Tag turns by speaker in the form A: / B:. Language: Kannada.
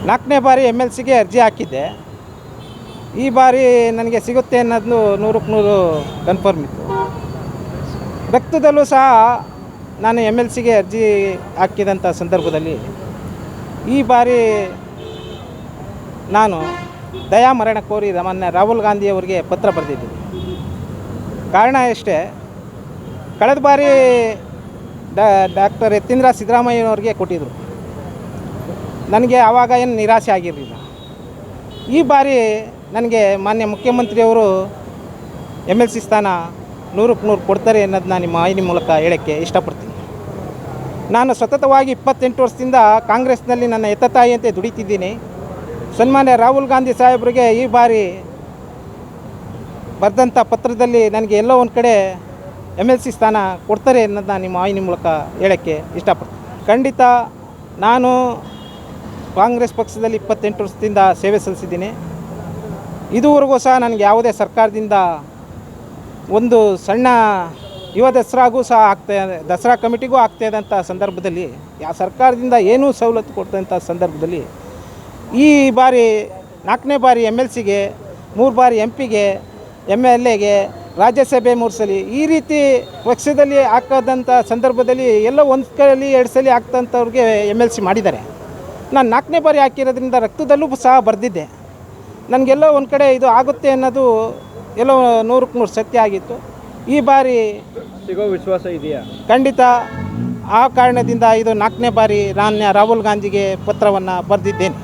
A: 4ನೇ ಬಾರಿ MLCಗೆ ಅರ್ಜಿ ಹಾಕಿದ್ದೆ. ಈ ಬಾರಿ ನನಗೆ ಸಿಗುತ್ತೆ ಅನ್ನೋದು 100ಕ್ಕೆ 100 ಕನ್ಫರ್ಮ್ ಇತ್ತು. ರಕ್ತದಲ್ಲೂ ಸಹ ನಾನು MLCಗೆ ಅರ್ಜಿ ಹಾಕಿದಂಥ ಸಂದರ್ಭದಲ್ಲಿ ಈ ಬಾರಿ ನಾನು ದಯಾಮರಣ ಕೋರಿ ಮಾನ್ಯ ರಾಹುಲ್ ಗಾಂಧಿಯವರಿಗೆ ಪತ್ರ ಬರೆದಿದ್ದೀನಿ. ಕಾರಣ ಅಷ್ಟೇ, ಕಳೆದ ಬಾರಿ ಡಾಕ್ಟರ್ ಯತೀಂದ್ರ ಸಿದ್ದರಾಮಯ್ಯನವ್ರಿಗೆ ಕೊಟ್ಟಿದ್ದರು. ನನಗೆ ಆವಾಗ ಏನು ನಿರಾಸೆ ಆಗಿರಲಿಲ್ಲ. ಈ ಬಾರಿ ನನಗೆ ಮಾನ್ಯ ಮುಖ್ಯಮಂತ್ರಿಯವರು MLC ಸ್ಥಾನ 100ಕ್ಕೆ 100 ಕೊಡ್ತಾರೆ ಅನ್ನೋದನ್ನ ನಿಮ್ಮ ವಾಹಿನಿ ಮೂಲಕ ಹೇಳೋಕ್ಕೆ ಇಷ್ಟಪಡ್ತೀನಿ. ನಾನು ಸತತವಾಗಿ 28 ವರ್ಷದಿಂದ ಕಾಂಗ್ರೆಸ್ನಲ್ಲಿ ನನ್ನ ಎತ್ತತಾಯಿಯಂತೆ ದುಡಿತಿದ್ದೀನಿ. ಸನ್ಮಾನ್ಯ ರಾಹುಲ್ ಗಾಂಧಿ ಸಾಹೇಬರಿಗೆ ಈ ಬಾರಿ ಬರೆದಂಥ ಪತ್ರದಲ್ಲಿ ನನಗೆ ಎಲ್ಲೋ ಒಂದು ಕಡೆ MLC ಸ್ಥಾನ ಕೊಡ್ತಾರೆ ಅನ್ನೋದನ್ನ ನಿಮ್ಮ ವಾಹಿನಿ ಮೂಲಕ ಹೇಳೋಕ್ಕೆ ಇಷ್ಟಪಡ್ತೀನಿ. ಖಂಡಿತ ನಾನು ಕಾಂಗ್ರೆಸ್ ಪಕ್ಷದಲ್ಲಿ 28 ವರ್ಷದಿಂದ ಸೇವೆ ಸಲ್ಲಿಸಿದ್ದೀನಿ. ಇದುವರೆಗೂ ಸಹ ನನಗೆ ಯಾವುದೇ ಸರ್ಕಾರದಿಂದ ಒಂದು ಸಣ್ಣ ಯುವ ದಸರಾಗೂ ಸಹ ದಸರಾ ಕಮಿಟಿಗೂ ಆಗ್ತಾಯಿದ್ದಂಥ ಸಂದರ್ಭದಲ್ಲಿ ಸರ್ಕಾರದಿಂದ ಏನೂ ಸವಲತ್ತು ಕೊಡ್ತಂಥ ಸಂದರ್ಭದಲ್ಲಿ ಈ ಬಾರಿ 4ನೇ ಬಾರಿ MLCಗೆ 3 ಬಾರಿ MP ಗೆ MLAಗೆ ರಾಜ್ಯಸಭೆ 3 ಸಲ ಈ ರೀತಿ ಪಕ್ಷದಲ್ಲಿ ಹಾಕೋದಂಥ ಸಂದರ್ಭದಲ್ಲಿ ಎಲ್ಲೋ ಒಂದು ಕೈಯಲ್ಲಿ 2 ಸಲ ಆಗ್ತಂಥವ್ರಿಗೆ MLC ಮಾಡಿದ್ದಾರೆ. ನಾನು 4ನೇ ಬಾರಿ ಹಾಕಿರೋದ್ರಿಂದ ರಕ್ತದಲ್ಲೂ ಸಹ ಬರೆದಿದ್ದೆ. ನನಗೆಲ್ಲೋ ಒಂದು ಕಡೆ ಇದು ಆಗುತ್ತೆ ಅನ್ನೋದು ಎಲ್ಲೋ 100ಕ್ಕೆ 100 ಸತ್ಯ ಆಗಿತ್ತು. ಈ ಬಾರಿ
B: ಸಿಗೋ ವಿಶ್ವಾಸ ಇದೆಯಾ?
A: ಖಂಡಿತ. ಆ ಕಾರಣದಿಂದ ಇದು 4ನೇ ಬಾರಿ ನಾನು ರಾಹುಲ್ ಗಾಂಧಿಗೆ ಪತ್ರವನ್ನು ಬರೆದಿದ್ದೇನೆ.